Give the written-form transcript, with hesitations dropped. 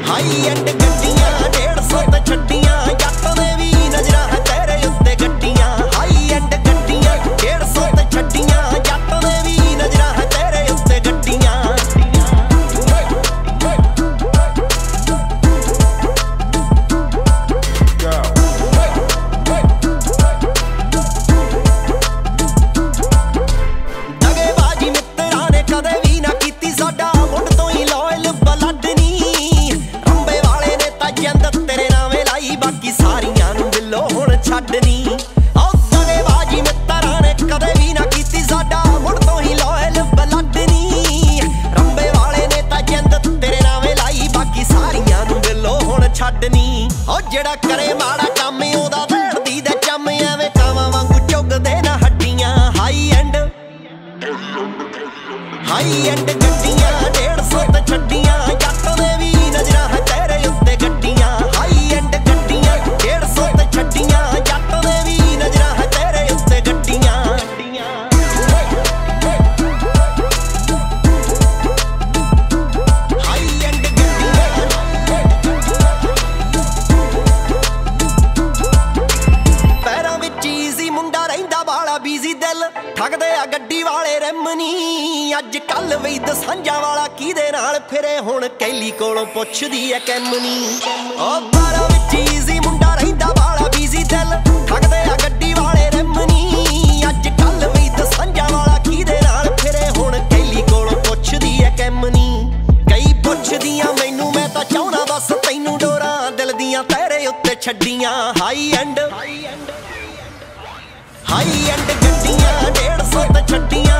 high end ਗੱਡੀਆਂ 150 ਤੇ ਛੱਡੀਆਂ ਜੱਟ ਦੇ ਵੀ ਨਜ਼ਰਾਂ ਹੈ ਤੇਰੇ ਉੱਤੇ ਗੱਡੀਆਂ ਹਾਈ ਐਂਡ ਗੱਡੀਆਂ 150 ਤੇ ਛੱਡੀਆਂ ਜੱਟ ਦੇ ਵੀ ਨਜ਼ਰਾਂ ਹੈ ਤੇਰੇ ਉੱਤੇ ਗੱਡੀਆਂ ਦਗੇਬਾਜ਼ੀ ਮਿੱਤਰਾਂ ਨੇ ਕਦੇ ਵੀ ਨਾ ਕੀਤੀ ਸਾਡਾ ਮੁੱਢ ਤੋਂ ਹੀ ਲਾਇਲ ਬਲੱਡ ਨੀ ਰੰਬੇ ਵਾਲੇ ਨੇ ਤਾਂ ਜਿੰਦ ਤੇਰੇ ਨਾਵੇਂ ਲਾਈ ਬਾਕੀ ਸਾਰੀਆਂ ਨੂੰ ਬਿੱਲੋ ਹੁਣ ਛੱਡਣੀ ਉਹ ਦਗੇਬਾਜ਼ੀ ਮਿੱਤਰਾਂ ਨੇ ਕਦੇ ਵੀ ਨਾ ਕੀਤੀ ਸਾਡਾ ਮੁੱਢ ਤੋਂ ਹੀ ਲਾਇਲ ਬਲੱਡ ਨੀ ਰੰਬੇ ਵਾਲੇ ਨੇ ਤਾਂ ਜਿੰਦ ਤੇਰੇ ਨਾਵੇਂ ਲਾਈ ਬਾਕੀ ਸਾਰੀਆਂ ਨੂੰ ਬਿੱਲੋ ਹੁਣ ਛੱਡਣੀ ਉਹ ਜਿਹੜਾ ਕਰੇ ਮਾੜਾ ਕੰਮ ਉਹਦਾ ਵੇੜਦੀ ਦੇ ਚੰਮ ਐਵੇਂ ਕਾਵਾਂ ਵਾਂਗੂ ਚੁੱਗਦੇ ਨਾ ਹੱਡੀਆਂ ਹਾਈ ਐਂਡ ਗੱਡੀਆਂ 150 ਤੇ ਛੱਡੀਆਂ ਜੱਟ ਦੇ ਵੀ ਨਜ਼ਰਾਂ ਹੈ ਤੇਰੇ ਉੱਤੇ ਗੱਡੀਆਂ ਹਾਈ ਐਂਡ ਗੱਡੀਆਂ 150 ਤੇ ਛੱਡੀਆਂ ਜੱਟ ਦੇ ਵੀ ਨਜ਼ਰਾਂ ਹੈ ਤੇਰੇ ਉੱਤੇ ਗੱਡੀਆਂ ਹਾਈ ਐਂਡ ਗੱਡੀਆਂ ਪੈਰਾਂ ਵਿੱਚ ਈਜ਼ੀ ਮੁੰਡਾ ਰਹਿੰਦਾ ਵਾਲਾ ਬੀਜ਼ੀ ਦਿਲ ਠੱਗਦੇ ਆ ਗੱਡੀ ਵਾਲੇ ਰਿਮ ਨੀ ਅੱਜ ਕੱਲ ਵੀ ਦਸਾਂਝਾਂ ਵਾਲਾ ਕਿਹਦੇ ਨਾਲ ਫਿਰੇ ਹੁਣ ਕੈਲੀ ਕੋਲੋਂ ਪੁੱਛਦੀ ਐ ਕੈਮਨੀ ਉਹ ਪੈਰਾਂ ਵਿੱਚ ਈਜ਼ੀ ਮੁੰਡਾ ਰਹਿੰਦਾ ਵਾਲਾ ਬੀਜ਼ੀ ਦਿਲ ਠੱਗਦੇ ਆ ਗੱਡੀ ਵਾਲੇ ਰਿਮ ਨੀ ਅੱਜ ਕੱਲ ਵੀ ਦਸਾਂਝਾਂ ਵਾਲਾ ਕਿਹਦੇ ਨਾਲ ਫਿਰੇ ਹੁਣ ਕੈਲੀ ਕੋਲੋਂ ਪੁੱਛਦੀ ਐ ਕੈਮਨੀ ਕਈ ਪੁੱਛਦੀਆਂ ਮੈਨੂੰ ਮੈਂ ਤਾਂ ਚਾਹੁੰਦਾ ਬਸ ਤੈਨੂੰ ਡੋਰਾਂ ਦਿਲ ਦੀਆਂ ਤੇਰੇ ਉੱਤੇ ਛੱਡੀਆਂ ਹਾਈ ਐਂਡ ਗੱਡੀਆਂ 150 ਤੇ ਛੱਡੀਆਂ